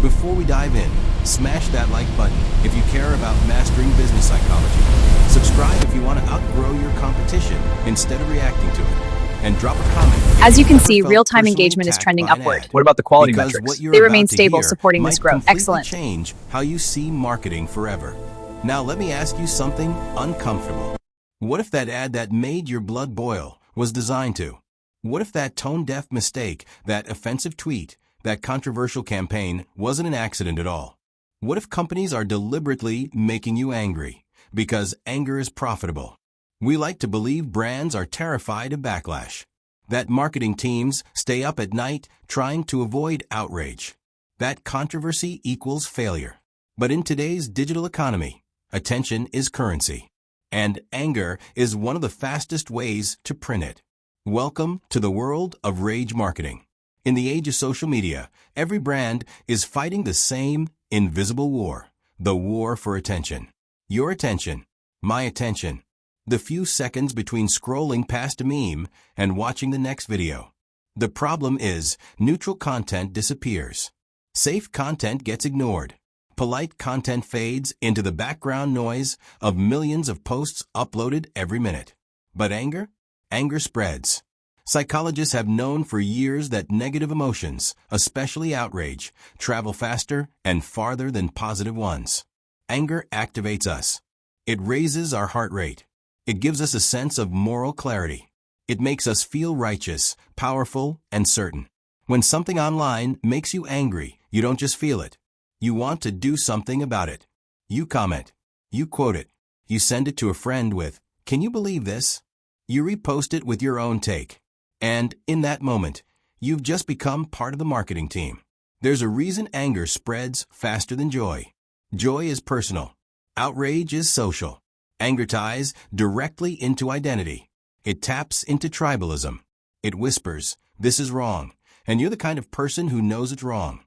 Before we dive in, smash that like button if you care about mastering business psychology. Subscribe if you want to outgrow your competition instead of reacting to it. And drop a comment. As you can see, real-time engagement is trending upward. What about the quality Because metrics? what you're They about remain to stable, hear supporting this might growth. completely Excellent. change how you see marketing forever. Now let me ask you something uncomfortable. What if that ad that made your blood boil was designed to? What if that tone-deaf mistake, that offensive tweet, that controversial campaign wasn't an accident at all? What if companies are deliberately making you angry because anger is profitable? We like to believe brands are terrified of backlash, that marketing teams stay up at night trying to avoid outrage, that controversy equals failure. But in today's digital economy, attention is currency, and anger is one of the fastest ways to print it. Welcome to the world of rage marketing. In the age of social media, every brand is fighting the same invisible war, the war for attention. Your attention, my attention. The few seconds between scrolling past a meme and watching the next video. The problem is, neutral content disappears. Safe content gets ignored. Polite content fades into the background noise of millions of posts uploaded every minute. But anger? Anger spreads. Psychologists have known for years that negative emotions, especially outrage, travel faster and farther than positive ones. Anger activates us. It raises our heart rate. It gives us a sense of moral clarity. It makes us feel righteous, powerful, and certain. When something online makes you angry, you don't just feel it. You want to do something about it. You comment. You quote it. You send it to a friend with, "Can you believe this?" You repost it with your own take. And in that moment, you've just become part of the marketing team. There's a reason anger spreads faster than joy. Joy is personal. Outrage is social. Anger ties directly into identity. It taps into tribalism. It whispers, "This is wrong," and you're the kind of person who knows it's wrong.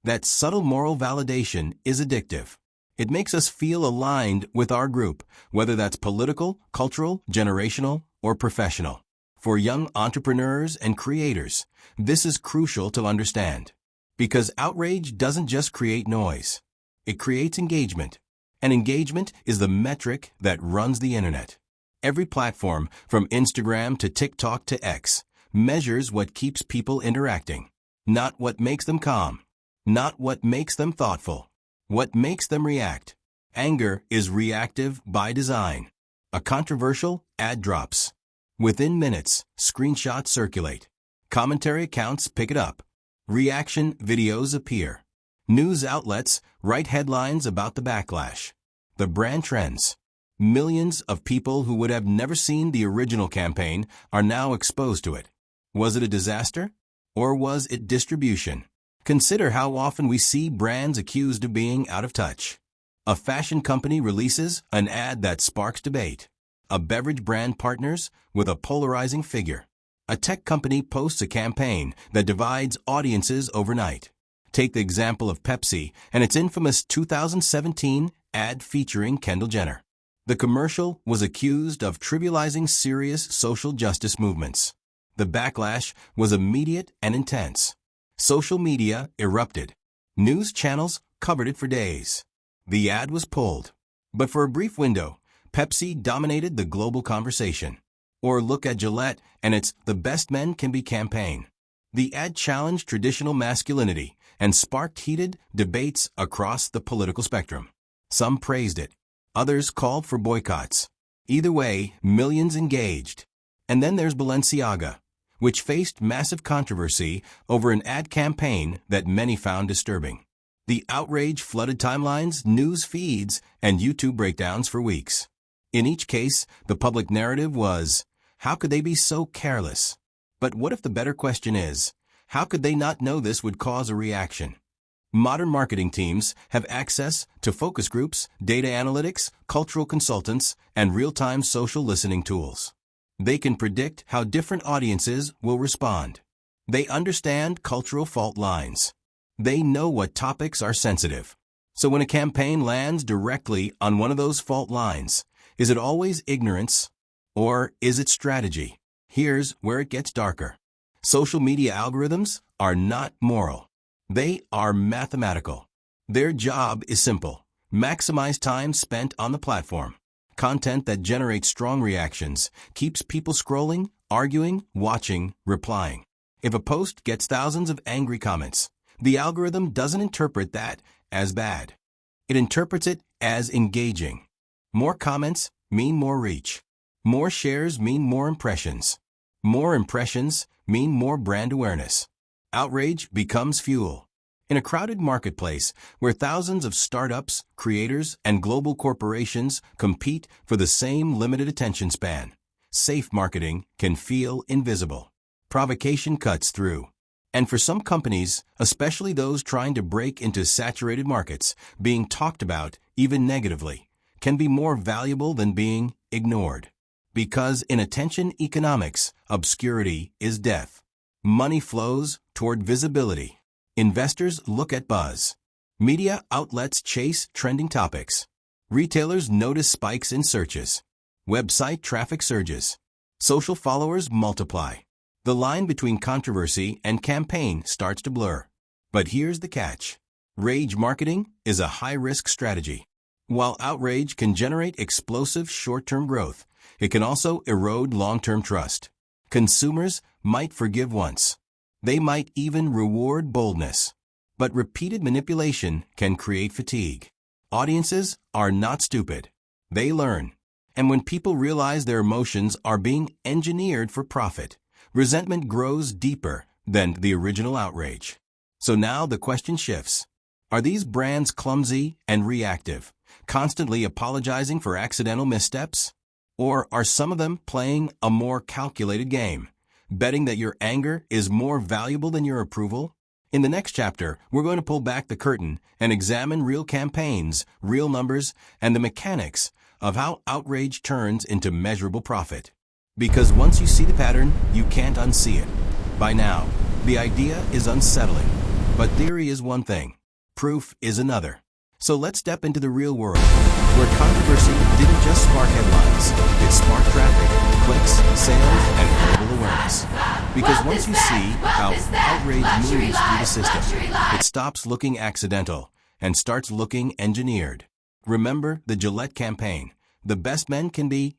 That subtle moral validation is addictive. It makes us feel aligned with our group, whether that's political, cultural, generational, or professional. For young entrepreneurs and creators, this is crucial to understand. Because outrage doesn't just create noise. It creates engagement. And engagement is the metric that runs the internet. Every platform, from Instagram to TikTok to X, measures what keeps people interacting. Not what makes them calm. Not what makes them thoughtful. What makes them react. Anger is reactive by design. A controversial ad drops. Within minutes, screenshots circulate. Commentary accounts pick it up. Reaction videos appear. News outlets write headlines about the backlash. The brand trends. Millions of people who would have never seen the original campaign are now exposed to it. Was it a disaster? Or was it distribution? Consider how often we see brands accused of being out of touch. A fashion company releases an ad that sparks debate. A beverage brand partners with a polarizing figure. A tech company posts a campaign that divides audiences overnight. Take the example of Pepsi and its infamous 2017 ad featuring Kendall Jenner. The commercial was accused of trivializing serious social justice movements. The backlash was immediate and intense. Social media erupted. News channels covered it for days. The ad was pulled. But for a brief window, Pepsi dominated the global conversation. Or look at Gillette and its "The Best Men Can Be" campaign. The ad challenged traditional masculinity and sparked heated debates across the political spectrum. Some praised it. Others called for boycotts. Either way, millions engaged. And then there's Balenciaga, which faced massive controversy over an ad campaign that many found disturbing. The outrage flooded timelines, news feeds, and YouTube breakdowns for weeks. In each case, the public narrative was, how could they be so careless? But what if the better question is, how could they not know this would cause a reaction? Modern marketing teams have access to focus groups, data analytics, cultural consultants, and real-time social listening tools. They can predict how different audiences will respond. They understand cultural fault lines. They know what topics are sensitive. So when a campaign lands directly on one of those fault lines, is it always ignorance, or is it strategy? Here's where it gets darker. Social media algorithms are not moral. They are mathematical. Their job is simple. Maximize time spent on the platform. Content that generates strong reactions, keeps people scrolling, arguing, watching, replying. If a post gets thousands of angry comments, the algorithm doesn't interpret that as bad. It interprets it as engaging. More comments mean more reach. More shares mean more impressions. More impressions mean more brand awareness. Outrage becomes fuel. In a crowded marketplace where thousands of startups, creators, and global corporations compete for the same limited attention span, safe marketing can feel invisible. Provocation cuts through. And for some companies, especially those trying to break into saturated markets, being talked about, even negatively, can be more valuable than being ignored. Because in attention economics, obscurity is death. Money flows toward visibility. Investors look at buzz. Media outlets chase trending topics. Retailers notice spikes in searches. Website traffic surges. Social followers multiply. The line between controversy and campaign starts to blur. But here's the catch. Rage marketing is a high-risk strategy. While outrage can generate explosive short-term growth, it can also erode long-term trust. Consumers might forgive once. They might even reward boldness. But repeated manipulation can create fatigue. Audiences are not stupid. They learn. And when people realize their emotions are being engineered for profit, resentment grows deeper than the original outrage. So now the question shifts. Are these brands clumsy and reactive, constantly apologizing for accidental missteps? Or are some of them playing a more calculated game, betting that your anger is more valuable than your approval? In the next chapter, we're going to pull back the curtain and examine real campaigns, real numbers, and the mechanics of how outrage turns into measurable profit. Because once you see the pattern, you can't unsee it. By now, the idea is unsettling, but theory is one thing, proof is another. So let's step into the real world, where controversy didn't just spark headlines, it sparked traffic, clicks, sales, and global awareness. Because once you see how outrage moves through the system, it stops looking accidental and starts looking engineered. Remember the Gillette campaign, "The best men can be."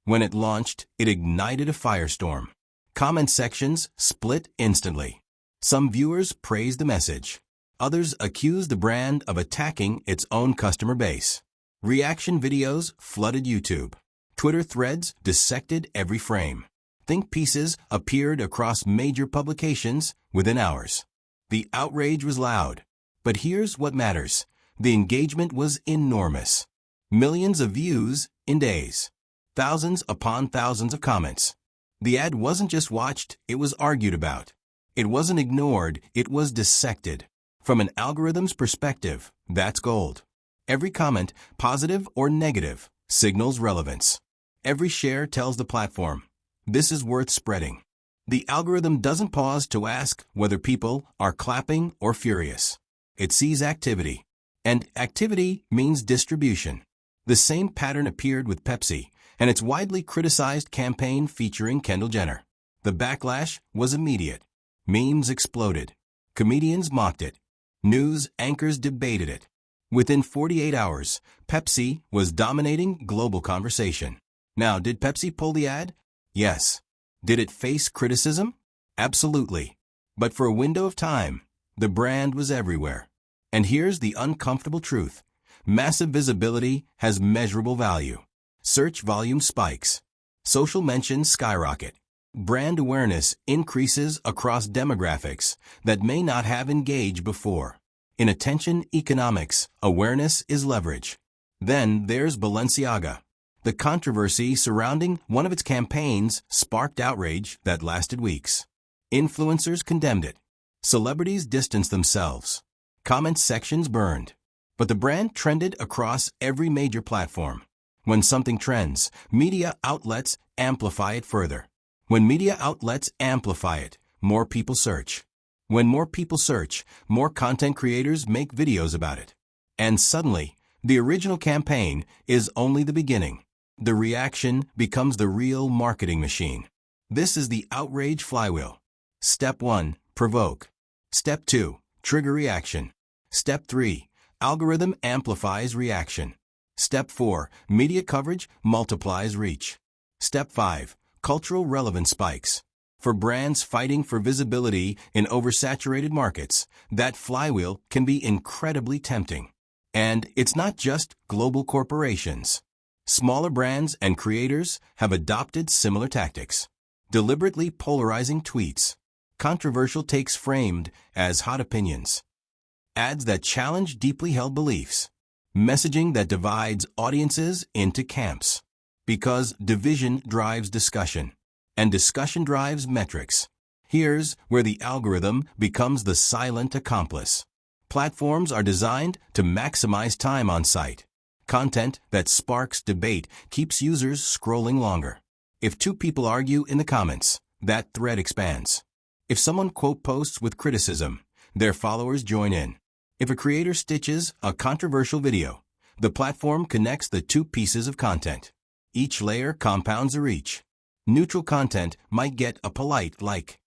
When it launched, it ignited a firestorm. Comment sections split instantly. Some viewers praised the message. Others accused the brand of attacking its own customer base. Reaction videos flooded YouTube. Twitter threads dissected every frame. Think pieces appeared across major publications within hours. The outrage was loud. But here's what matters. The engagement was enormous. Millions of views in days. Thousands upon thousands of comments. The ad wasn't just watched, it was argued about. It wasn't ignored, it was dissected. From an algorithm's perspective, that's gold. Every comment, positive or negative, signals relevance. Every share tells the platform, this is worth spreading. The algorithm doesn't pause to ask whether people are clapping or furious. It sees activity. And activity means distribution. The same pattern appeared with Pepsi and its widely criticized campaign featuring Kendall Jenner. The backlash was immediate. Memes exploded. Comedians mocked it. News anchors debated it. Within 48 hours, Pepsi was dominating global conversation. Now, did Pepsi pull the ad? Yes. Did it face criticism? Absolutely. But for a window of time, the brand was everywhere. And here's the uncomfortable truth. Massive visibility has measurable value. Search volume spikes. Social mentions skyrocket. Brand awareness increases across demographics that may not have engaged before. In attention economics, awareness is leverage. Then there's Balenciaga. The controversy surrounding one of its campaigns sparked outrage that lasted weeks. Influencers condemned it. Celebrities distanced themselves. Comment sections burned. But the brand trended across every major platform. When something trends, media outlets amplify it further. When media outlets amplify it, more people search. When more people search, more content creators make videos about it. And suddenly, the original campaign is only the beginning. The reaction becomes the real marketing machine. This is the outrage flywheel. Step 1, provoke. Step 2, Trigger reaction. Step 3. Algorithm amplifies reaction. Step 4. Media coverage multiplies reach. Step 5. Cultural relevance spikes. For brands fighting for visibility in oversaturated markets, that flywheel can be incredibly tempting. And it's not just global corporations. Smaller brands and creators have adopted similar tactics. Deliberately polarizing tweets, controversial takes framed as hot opinions, ads that challenge deeply held beliefs, messaging that divides audiences into camps. Because division drives discussion, and discussion drives metrics. Here's where the algorithm becomes the silent accomplice. Platforms are designed to maximize time on site. Content that sparks debate keeps users scrolling longer. If two people argue in the comments, that thread expands. If someone quote posts with criticism, their followers join in. If a creator stitches a controversial video, the platform connects the two pieces of content. Each layer compounds the reach. Neutral content might get a polite like.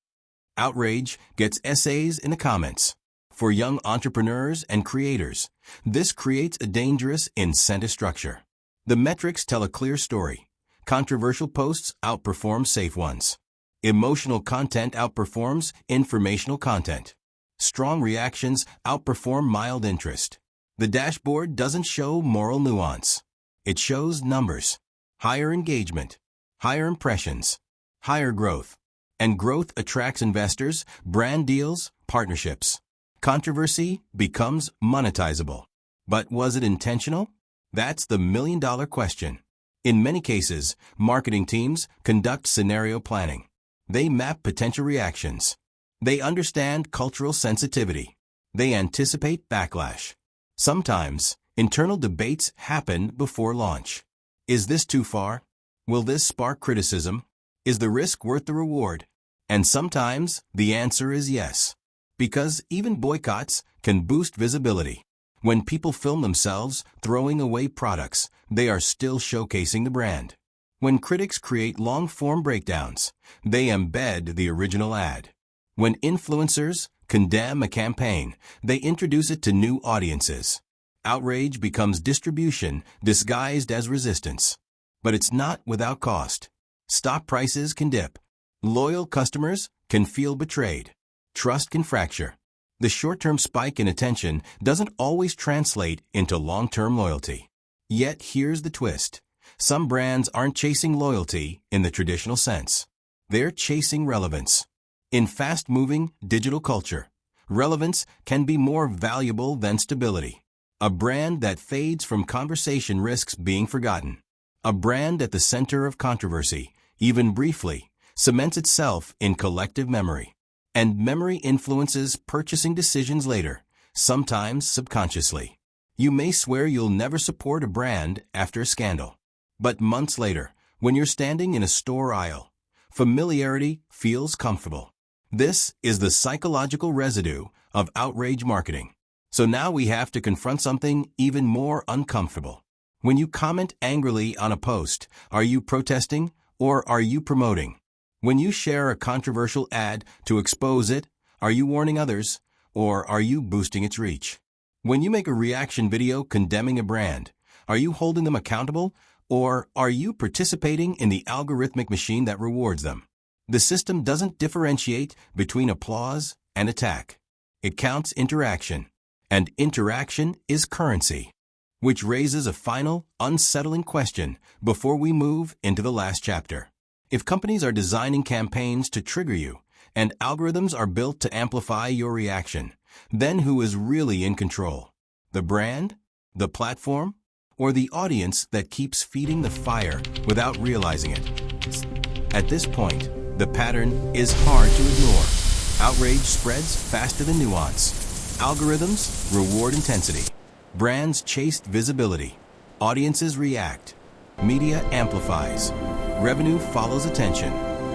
Outrage gets essays in the comments. For young entrepreneurs and creators, this creates a dangerous incentive structure. The metrics tell a clear story. Controversial posts outperform safe ones. Emotional content outperforms informational content. Strong reactions outperform mild interest. The dashboard doesn't show moral nuance. It shows numbers. Higher engagement, higher impressions, higher growth. And growth attracts investors, brand deals, partnerships. Controversy becomes monetizable. But was it intentional? That's the million-dollar question. In many cases, marketing teams conduct scenario planning. They map potential reactions. They understand cultural sensitivity. They anticipate backlash. Sometimes, internal debates happen before launch. Is this too far? Will this spark criticism? Is the risk worth the reward? And sometimes, the answer is yes. Because even boycotts can boost visibility. When people film themselves throwing away products, they are still showcasing the brand. When critics create long-form breakdowns, they embed the original ad. When influencers condemn a campaign, they introduce it to new audiences. Outrage becomes distribution disguised as resistance. But it's not without cost. Stock prices can dip. Loyal customers can feel betrayed. Trust can fracture. The short-term spike in attention doesn't always translate into long-term loyalty. Yet here's the twist. Some brands aren't chasing loyalty in the traditional sense. They're chasing relevance. In fast-moving digital culture, relevance can be more valuable than stability. A brand that fades from conversation risks being forgotten. A brand at the center of controversy, even briefly, cements itself in collective memory. And memory influences purchasing decisions later, sometimes subconsciously. You may swear you'll never support a brand after a scandal. But months later, when you're standing in a store aisle, familiarity feels comfortable. This is the psychological residue of outrage marketing. So now we have to confront something even more uncomfortable. When you comment angrily on a post, are you protesting or are you promoting? When you share a controversial ad to expose it, are you warning others or are you boosting its reach? When you make a reaction video condemning a brand, are you holding them accountable or are you participating in the algorithmic machine that rewards them? The system doesn't differentiate between applause and attack. It counts interaction, and interaction is currency. Which raises a final, unsettling question before we move into the last chapter. If companies are designing campaigns to trigger you, and algorithms are built to amplify your reaction, then who is really in control? The brand? The platform? Or the audience that keeps feeding the fire without realizing it? At this point, the pattern is hard to ignore. Outrage spreads faster than nuance. Algorithms reward intensity. Brands chase visibility. Audiences react. Media amplifies. Revenue follows attention.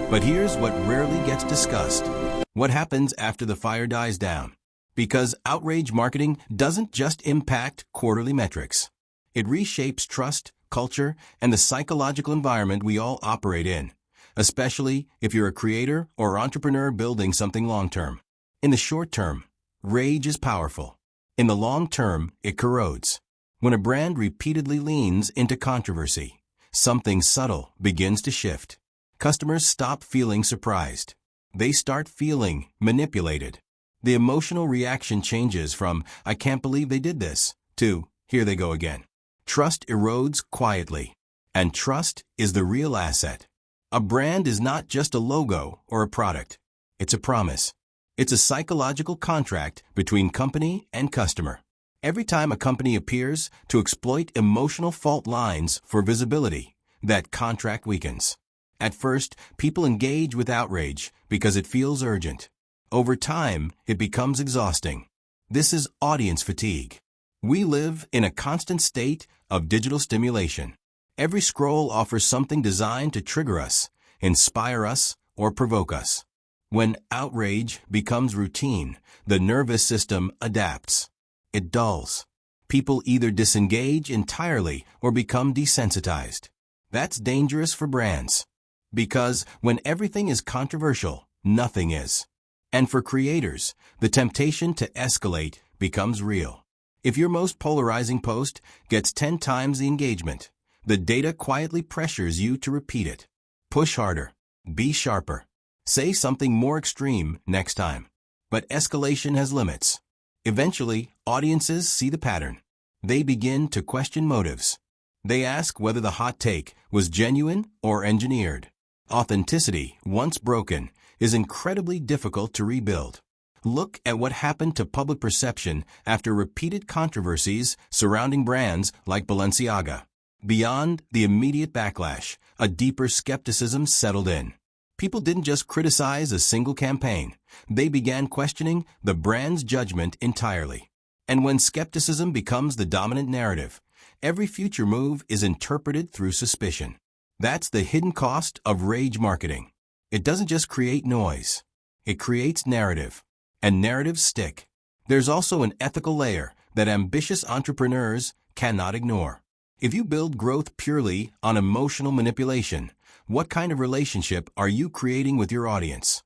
But here's what rarely gets discussed. What happens after the fire dies down? Because outrage marketing doesn't just impact quarterly metrics. It reshapes trust, culture, and the psychological environment we all operate in, especially if you're a creator or entrepreneur building something long-term. In the short term, Rage is powerful. In the long term, it corrodes. When a brand repeatedly leans into controversy, something subtle begins to shift. Customers stop feeling surprised. They start feeling manipulated. The emotional reaction changes from, "I can't believe they did this," to, "Here they go again." Trust erodes quietly. And trust is the real asset. A brand is not just a logo or a product. It's a promise. It's a psychological contract between company and customer. Every time a company appears to exploit emotional fault lines for visibility, that contract weakens. At first, people engage with outrage because it feels urgent. Over time, it becomes exhausting. This is audience fatigue. We live in a constant state of digital stimulation. Every scroll offers something designed to trigger us, inspire us, or provoke us. When outrage becomes routine, the nervous system adapts. It dulls. People either disengage entirely or become desensitized. That's dangerous for brands. Because when everything is controversial, nothing is. And for creators, the temptation to escalate becomes real. If your most polarizing post gets 10 times the engagement, the data quietly pressures you to repeat it. Push harder. Be sharper. Say something more extreme next time. But escalation has limits. Eventually, audiences see the pattern. They begin to question motives. They ask whether the hot take was genuine or engineered. Authenticity, once broken, is incredibly difficult to rebuild. Look at what happened to public perception after repeated controversies surrounding brands like Balenciaga. Beyond the immediate backlash, a deeper skepticism settled in. People didn't just criticize a single campaign. They began questioning the brand's judgment entirely. And when skepticism becomes the dominant narrative, every future move is interpreted through suspicion. That's the hidden cost of rage marketing. It doesn't just create noise. It creates narrative. And narratives stick. There's also an ethical layer that ambitious entrepreneurs cannot ignore. If you build growth purely on emotional manipulation, what kind of relationship are you creating with your audience?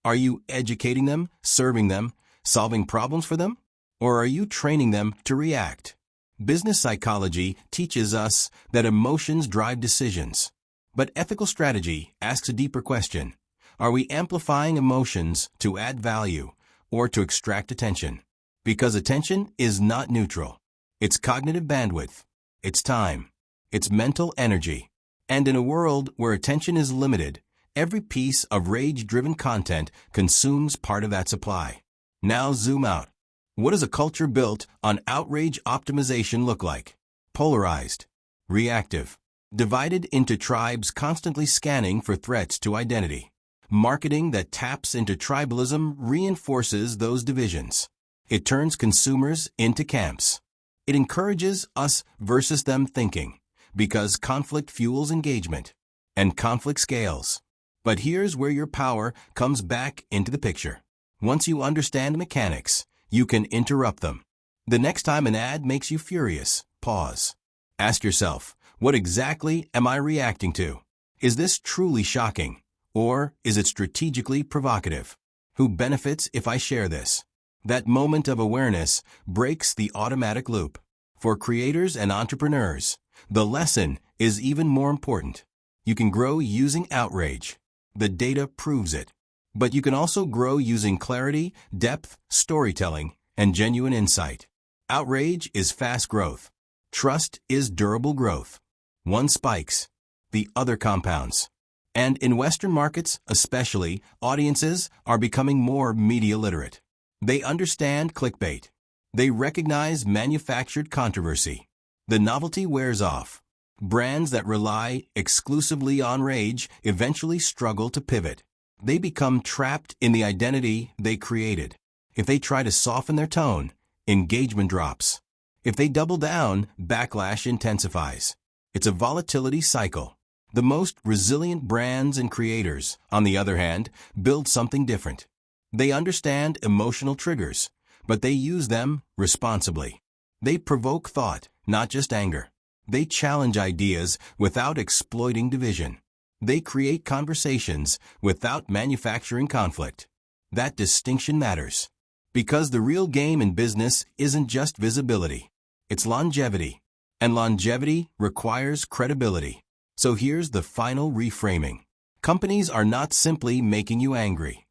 Are you educating them, serving them, solving problems for them? Or are you training them to react? Business psychology teaches us that emotions drive decisions. But ethical strategy asks a deeper question. Are we amplifying emotions to add value or to extract attention? Because attention is not neutral. It's cognitive bandwidth. It's time. It's mental energy. And in a world where attention is limited, every piece of rage-driven content consumes part of that supply. Now zoom out. What does a culture built on outrage optimization look like? Polarized, reactive, divided into tribes constantly scanning for threats to identity. Marketing that taps into tribalism reinforces those divisions. It turns consumers into camps. It encourages us versus them thinking, because conflict fuels engagement, and conflict scales. But here's where your power comes back into the picture. Once you understand the mechanics, you can interrupt them. The next time an ad makes you furious, pause. Ask yourself, what exactly am I reacting to? Is this truly shocking? Or is it strategically provocative? Who benefits if I share this? That moment of awareness breaks the automatic loop. For creators and entrepreneurs, the lesson is even more important. You can grow using outrage. The data proves it. But you can also grow using clarity, depth, storytelling, and genuine insight. Outrage is fast growth. Trust is durable growth. One spikes, the other compounds. And in Western markets, especially, audiences are becoming more media literate. They understand clickbait. They recognize manufactured controversy. The novelty wears off. Brands that rely exclusively on rage eventually struggle to pivot. They become trapped in the identity they created. If they try to soften their tone, engagement drops. If they double down, backlash intensifies. It's a volatility cycle. The most resilient brands and creators, on the other hand, build something different. They understand emotional triggers, but they use them responsibly. They provoke thought, not just anger. They challenge ideas without exploiting division. They create conversations without manufacturing conflict. That distinction matters. Because the real game in business isn't just visibility. It's longevity. And longevity requires credibility. So here's the final reframing. Companies are not simply making you angry.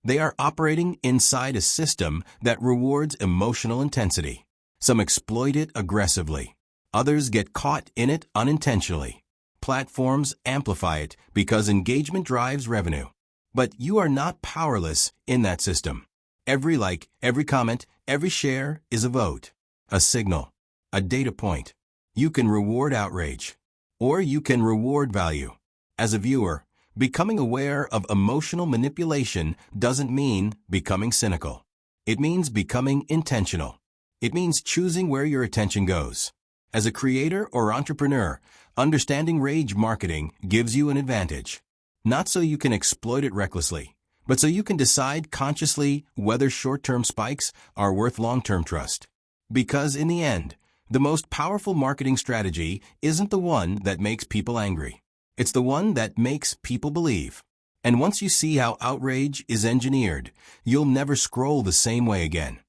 They are operating inside a system that rewards emotional intensity. Some exploit it aggressively. Others get caught in it unintentionally. Platforms amplify it because engagement drives revenue. But you are not powerless in that system. Every like, every comment, every share is a vote, a signal, a data point. You can reward outrage, or you can reward value. As a viewer, becoming aware of emotional manipulation doesn't mean becoming cynical. It means becoming intentional. It means choosing where your attention goes. As a creator or entrepreneur, understanding rage marketing gives you an advantage. Not so you can exploit it recklessly, but so you can decide consciously whether short-term spikes are worth long-term trust. Because in the end, the most powerful marketing strategy isn't the one that makes people angry. It's the one that makes people believe. And once you see how outrage is engineered, you'll never scroll the same way again.